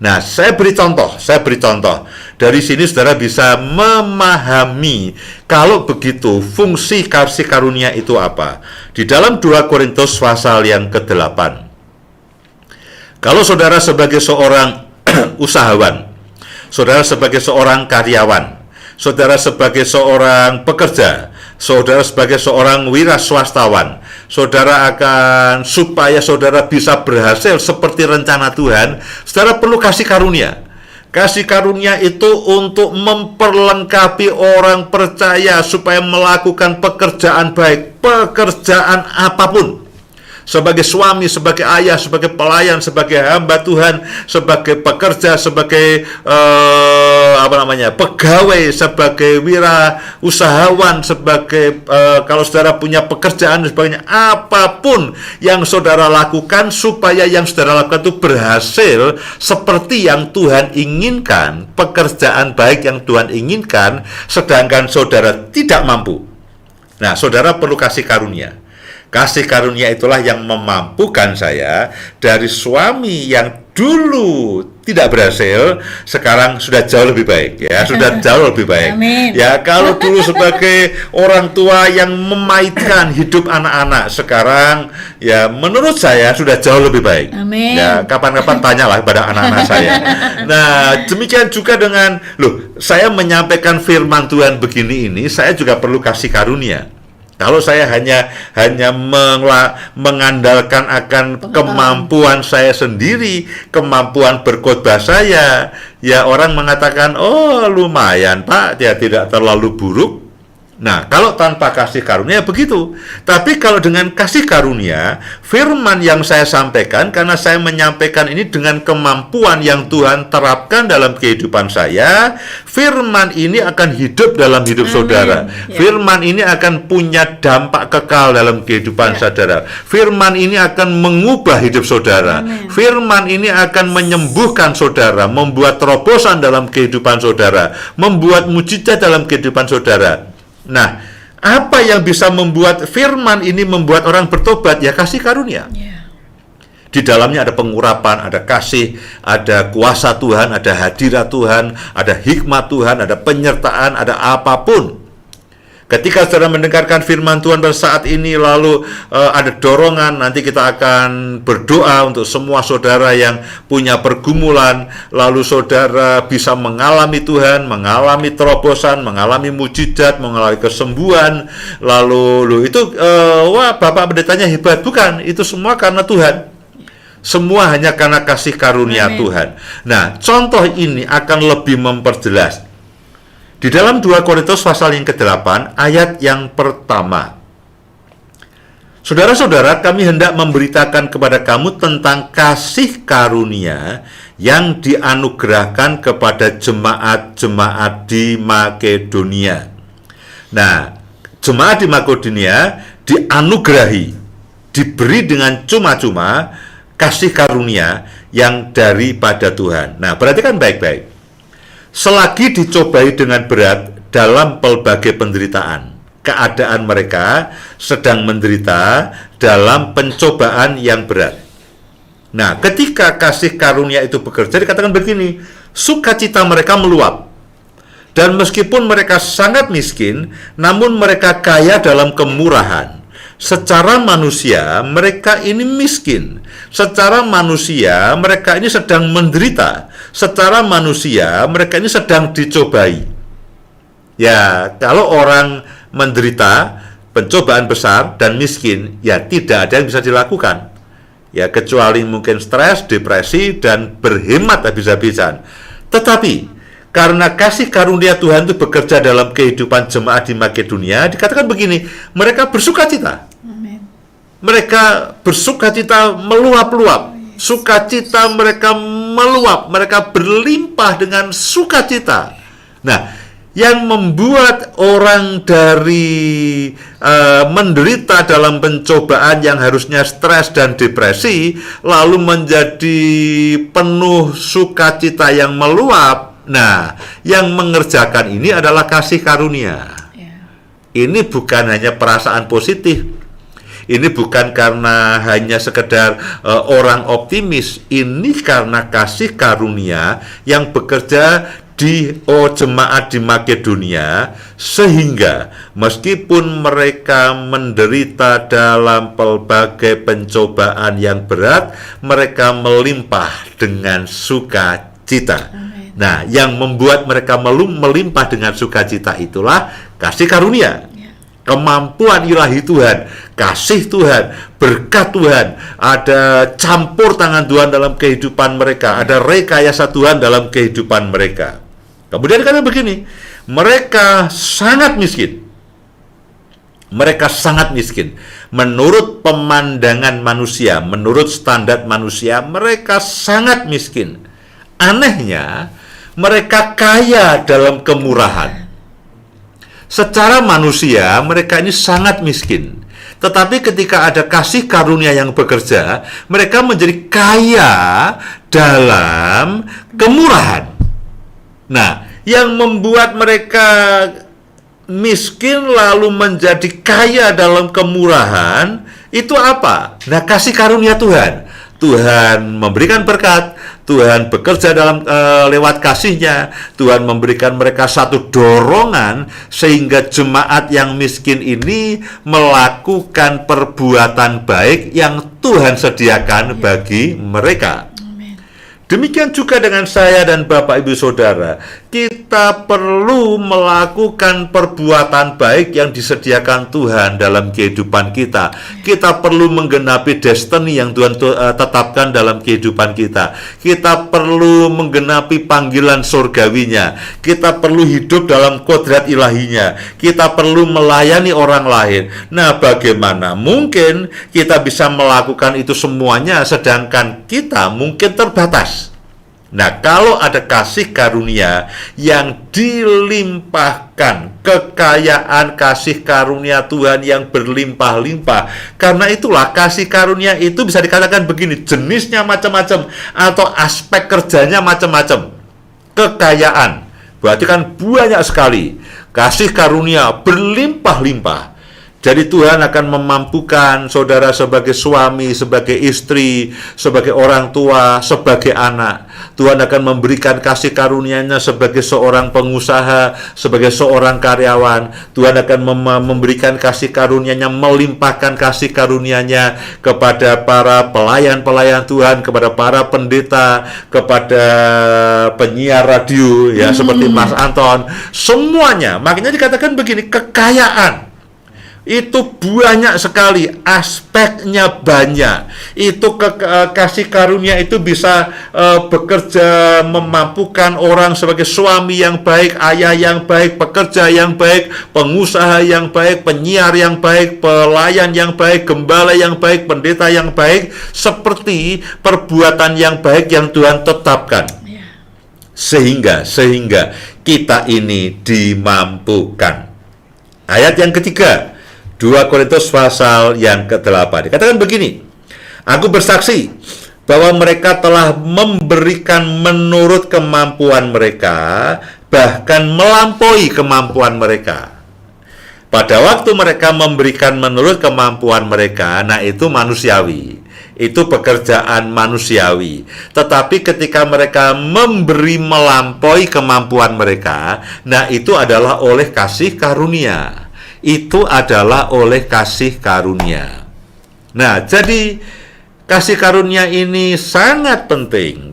Nah, saya beri contoh. Dari sini saudara bisa memahami kalau begitu fungsi kasih karunia itu apa. Di dalam 2 Korintus pasal yang ke-8. Kalau saudara sebagai seorang usahawan, saudara sebagai seorang karyawan, saudara sebagai seorang pekerja, saudara sebagai seorang wira swastawan, saudara akan supaya saudara bisa berhasil seperti rencana Tuhan, saudara perlu kasih karunia. Kasih karunia itu untuk memperlengkapi orang percaya supaya melakukan pekerjaan baik, pekerjaan apapun. Sebagai suami, sebagai ayah, sebagai pelayan, sebagai hamba Tuhan, sebagai pekerja, sebagai pegawai, sebagai wira usahawan, sebagai kalau saudara punya pekerjaan dan sebagainya, apapun yang saudara lakukan supaya yang saudara lakukan itu berhasil seperti yang Tuhan inginkan, pekerjaan baik yang Tuhan inginkan, sedangkan saudara tidak mampu. Nah, saudara perlu kasih karunia. Kasih karunia itulah yang memampukan saya dari suami yang dulu tidak berhasil, sekarang sudah jauh lebih baik, ya, sudah jauh lebih baik. Amin. Ya, kalau dulu sebagai orang tua yang memaitkan hidup anak-anak, sekarang ya menurut saya sudah jauh lebih baik. Amin. Ya, kapan-kapan tanyalah pada anak-anak saya. Nah, demikian juga dengan saya menyampaikan firman Tuhan begini ini, saya juga perlu kasih karunia. Kalau saya hanya mengandalkan akan kemampuan saya sendiri, kemampuan berkhotbah saya, ya orang mengatakan, oh lumayan Pak, ya tidak terlalu buruk. Nah, kalau tanpa kasih karunia begitu. Tapi kalau dengan kasih karunia, firman yang saya sampaikan, karena saya menyampaikan ini dengan kemampuan yang Tuhan terapkan dalam kehidupan saya, firman ini akan hidup dalam hidup saudara. Ya. Firman ini akan punya dampak kekal dalam kehidupan saudara. Firman ini akan mengubah hidup saudara. Amin. Firman ini akan menyembuhkan saudara, membuat terobosan dalam kehidupan saudara, membuat mujizat dalam kehidupan saudara. Nah, apa yang bisa membuat firman ini membuat orang bertobat? Ya kasih karunia. Yeah. Di dalamnya ada pengurapan, ada kasih, ada kuasa Tuhan, ada hadirat Tuhan, ada hikmat Tuhan, ada penyertaan, ada apapun. Ketika saudara mendengarkan firman Tuhan pada saat ini, lalu ada dorongan, nanti kita akan berdoa untuk semua saudara yang punya pergumulan, lalu saudara bisa mengalami Tuhan, mengalami terobosan, mengalami mujizat, mengalami kesembuhan, lalu itu, wah Bapak pendetanya hebat, bukan, itu semua karena Tuhan. Semua hanya karena kasih karunia Tuhan. Nah, contoh ini akan lebih memperjelas. Di dalam 2 Korintus pasal yang ke-8, ayat yang pertama. Saudara-saudara, kami hendak memberitakan kepada kamu tentang kasih karunia yang dianugerahkan kepada jemaat-jemaat di Makedonia. Nah, jemaat di Makedonia dianugerahi, diberi dengan cuma-cuma kasih karunia yang daripada Tuhan. Nah, perhatikan baik-baik. Selagi dicobai dengan berat dalam pelbagai penderitaan, keadaan mereka sedang menderita dalam pencobaan yang berat. Nah, ketika kasih karunia itu bekerja, dikatakan begini, sukacita mereka meluap. Dan meskipun mereka sangat miskin, namun mereka kaya dalam kemurahan. Secara manusia, mereka ini miskin. Secara manusia, mereka ini sedang menderita. Secara manusia, mereka ini sedang dicobai. Ya, kalau orang menderita pencobaan besar dan miskin, ya tidak ada yang bisa dilakukan. Ya, kecuali mungkin stres, depresi, dan berhemat habis-habisan. Tetapi karena kasih karunia Tuhan itu bekerja dalam kehidupan jemaat di Makedonia, dikatakan begini, mereka bersukacita. Mereka bersukacita meluap-luap. Sukacita mereka meluap, mereka berlimpah dengan sukacita. Nah, yang membuat orang dari menderita dalam pencobaan yang harusnya stres dan depresi, lalu menjadi penuh sukacita yang meluap. Nah, yang mengerjakan ini adalah kasih karunia. Ini bukan hanya perasaan positif. Ini bukan karena hanya sekedar orang optimis, ini karena kasih karunia yang bekerja di jemaat di Makedonia, sehingga meskipun mereka menderita dalam pelbagai pencobaan yang berat, mereka melimpah dengan sukacita. Nah, yang membuat mereka melimpah dengan sukacita itulah kasih karunia, kemampuan ilahi Tuhan, kasih Tuhan, berkat Tuhan, ada campur tangan Tuhan dalam kehidupan mereka, ada rekayasa Tuhan dalam kehidupan mereka. Kemudian karena begini, mereka sangat miskin. Mereka sangat miskin. Menurut pemandangan manusia, menurut standar manusia, mereka sangat miskin. Anehnya, mereka kaya dalam kemurahan. Secara manusia, mereka ini sangat miskin. Tetapi ketika ada kasih karunia yang bekerja, mereka menjadi kaya dalam kemurahan. Nah, yang membuat mereka miskin lalu menjadi kaya dalam kemurahan, itu apa? Nah, kasih karunia Tuhan. Tuhan memberikan berkat, Tuhan bekerja dalam lewat kasih-Nya, Tuhan memberikan mereka satu dorongan sehingga jemaat yang miskin ini melakukan perbuatan baik yang Tuhan sediakan bagi mereka. Demikian juga dengan saya dan Bapak Ibu Saudara, kita perlu melakukan perbuatan baik yang disediakan Tuhan dalam kehidupan kita. Kita perlu menggenapi destiny yang Tuhan tetapkan dalam kehidupan kita. Kita perlu menggenapi panggilan surgawinya. Kita perlu hidup dalam kodrat ilahinya. Kita perlu melayani orang lain. Nah, bagaimana mungkin kita bisa melakukan itu semuanya sedangkan kita mungkin terbatas? Nah, kalau ada kasih karunia yang dilimpahkan, kekayaan kasih karunia Tuhan yang berlimpah-limpah, karena itulah kasih karunia itu bisa dikatakan begini, jenisnya macam-macam atau aspek kerjanya macam-macam. Kekayaan, berarti kan banyak sekali. Kasih karunia berlimpah-limpah. Jadi Tuhan akan memampukan saudara sebagai suami, sebagai istri, sebagai orang tua, sebagai anak. Tuhan akan memberikan kasih karunia-Nya sebagai seorang pengusaha, sebagai seorang karyawan. Tuhan akan memberikan kasih karunia-Nya, melimpahkan kasih karunia-Nya kepada para pelayan-pelayan Tuhan, kepada para pendeta, kepada penyiar radio, ya seperti Mas Anton. Semuanya, makanya dikatakan begini, kekayaan. Itu banyak sekali, aspeknya banyak. Itu kasih karunia itu bisa bekerja memampukan orang sebagai suami yang baik, ayah yang baik, pekerja yang baik, pengusaha yang baik, penyiar yang baik, pelayan yang baik, gembala yang baik, pendeta yang baik, seperti perbuatan yang baik yang Tuhan tetapkan. Sehingga kita ini dimampukan. Ayat yang ketiga, 2 Korintus pasal yang ke-8. Dikatakan begini, aku bersaksi bahwa mereka telah memberikan menurut kemampuan mereka, bahkan melampaui kemampuan mereka. Pada waktu mereka memberikan menurut kemampuan mereka, nah itu manusiawi. Itu pekerjaan manusiawi. Tetapi ketika mereka memberi melampaui kemampuan mereka, nah itu adalah oleh kasih karunia. Itu adalah oleh kasih karunia. Nah, jadi kasih karunia ini sangat penting